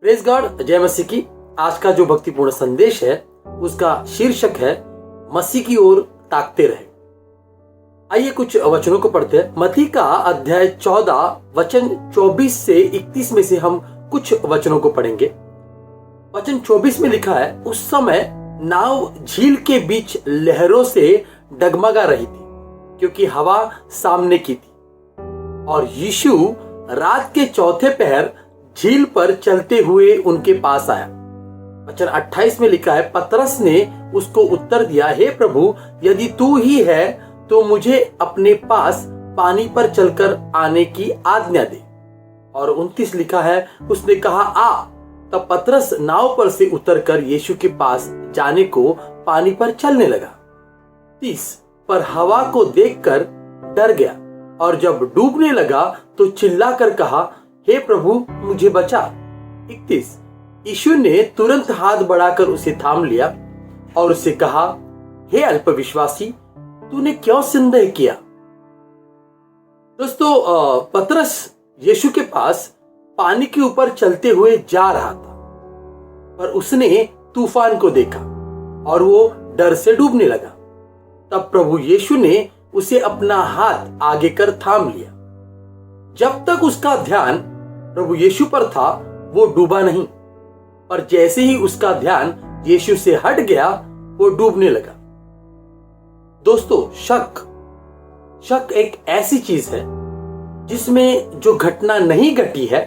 Praise God, जय मसीह की। आज का जो भक्तिपूर्ण संदेश है उसका शीर्षक है मसीह की ओर ताकते रहे। आइए कुछ वचनों को पढ़ते हैं। मत्ती का अध्याय 14 वचन 24 से 31 में से हम कुछ वचनों को पढ़ेंगे। वचन 24 में लिखा है, उस समय नाव झील के बीच लहरों से डगमगा रही थी क्योंकि हवा सामने की थी, और यीशु रात के चौथे पहर झील पर चलते हुए उनके पास आया। वचन 28 में लिखा है, पतरस ने उसको उत्तर दिया, हे प्रभु, यदि तू ही है तो मुझे अपने पास पानी पर चलकर आने की आज्ञा दे। और 29 लिखा है, उसने कहा आ। तब पतरस नाव पर से उतरकर यीशु के पास जाने को पानी पर चलने लगा। 30 पर हवा को देखकर डर गया, और जब डूबने लगा तो चिल्लाकर कहा, हे प्रभु, मुझे बचा। 31 यीशु ने तुरंत हाथ बढ़ाकर उसे थाम लिया और उसे कहा, हे अल्पविश्वासी, तूने क्यों संदेह किया। दोस्तों, पतरस यीशु के पास पानी के ऊपर चलते हुए जा रहा था, पर उसने तूफान को देखा और वो डर से डूबने लगा। तब प्रभु यीशु ने उसे अपना हाथ आगे कर थाम लिया। जब तक उसका ध्यान प्रभु यीशु पर था वो डूबा नहीं, पर जैसे ही उसका ध्यान यीशु से हट गया वो डूबने लगा। दोस्तों, शक एक ऐसी चीज है जिसमें जो घटना नहीं घटी है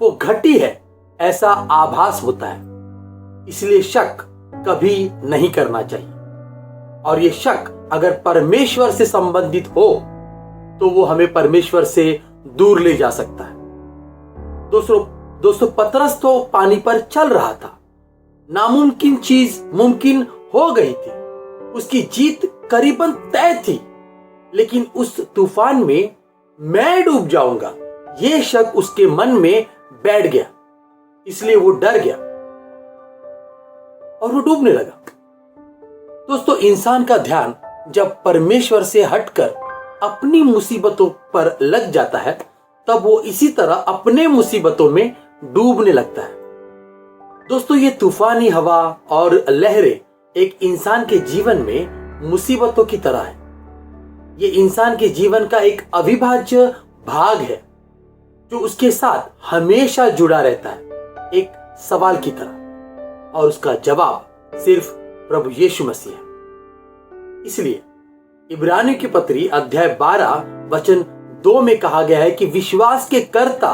वो घटी है ऐसा आभास होता है। इसलिए शक कभी नहीं करना चाहिए, और ये शक अगर परमेश्वर से संबंधित हो तो वो हमें परमेश्वर से दूर ले जा सकता है। दोस्तों, पतरस तो पानी पर चल रहा था। नामुमकिन चीज मुमकिन हो गई थी, उसकी जीत करीबन तय थी। लेकिन उस तूफान में मैं डूब जाऊंगा, यह शक उसके मन में बैठ गया। इसलिए वो डर गया और वो डूबने लगा। दोस्तों, इंसान का ध्यान जब परमेश्वर से हटकर अपनी मुसीबतों पर लग जाता है तब वो इसी तरह अपने मुसीबतों में डूबने लगता है। दोस्तों, ये तूफानी हवा और लहरें एक इंसान के जीवन में मुसीबतों की तरह है। ये इंसान के जीवन का एक अविभाज्य भाग है जो उसके साथ हमेशा जुड़ा रहता है, एक सवाल की तरह, और उसका जवाब सिर्फ प्रभु यीशु मसीह है। इसलिए इब्रानियों की पत्री अध्याय 12 वचन 2 में कहा गया है कि विश्वास के कर्ता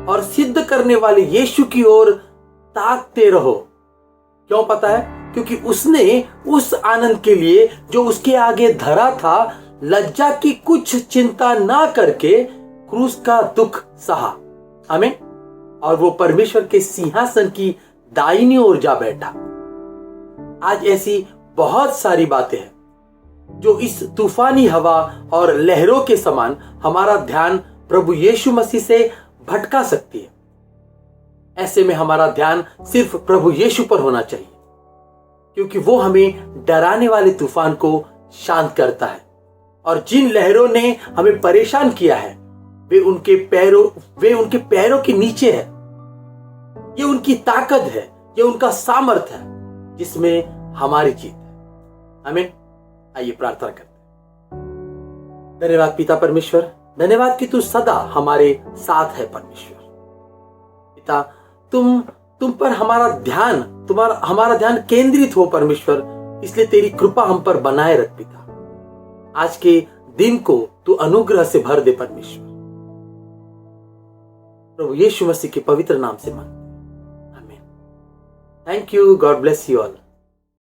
और सिद्ध करने वाले यीशु की ओर ताकते रहो। क्यों पता है? क्योंकि उसने उस आनंद के लिए जो उसके आगे धरा था लज्जा की कुछ चिंता ना करके क्रूस का दुख सहा। आमीन। और वो परमेश्वर के सिंहासन की दाहिनी ओर जा बैठा। आज ऐसी बहुत सारी बातें हैं जो इस तूफानी हवा और लहरों के समान हमारा ध्यान प्रभु यीशु मसीह से भटका सकती है। ऐसे में हमारा ध्यान सिर्फ प्रभु यीशु पर होना चाहिए, क्योंकि वो हमें डराने वाले तूफान को शांत करता है। और जिन लहरों ने हमें परेशान किया है वे उनके पैरों के नीचे है। ये उनकी ताकत है, ये उनका सामर्थ है जिसमें हमारी जीत है। आमीन। आइए प्रार्थना करते हैं। धन्यवाद पिता परमेश्वर, धन्यवाद कि तू सदा हमारे साथ है परमेश्वर। पिता, तुम पर हमारा ध्यान केंद्रित हो परमेश्वर, इसलिए तेरी कृपा हम पर बनाए रख पिता। आज के दिन को तू अनुग्रह से भर दे परमेश्वर। प्रभु यीशु मसीह के पवित्र नाम से मांगते हैं, आमीन। Thank you. God bless you all.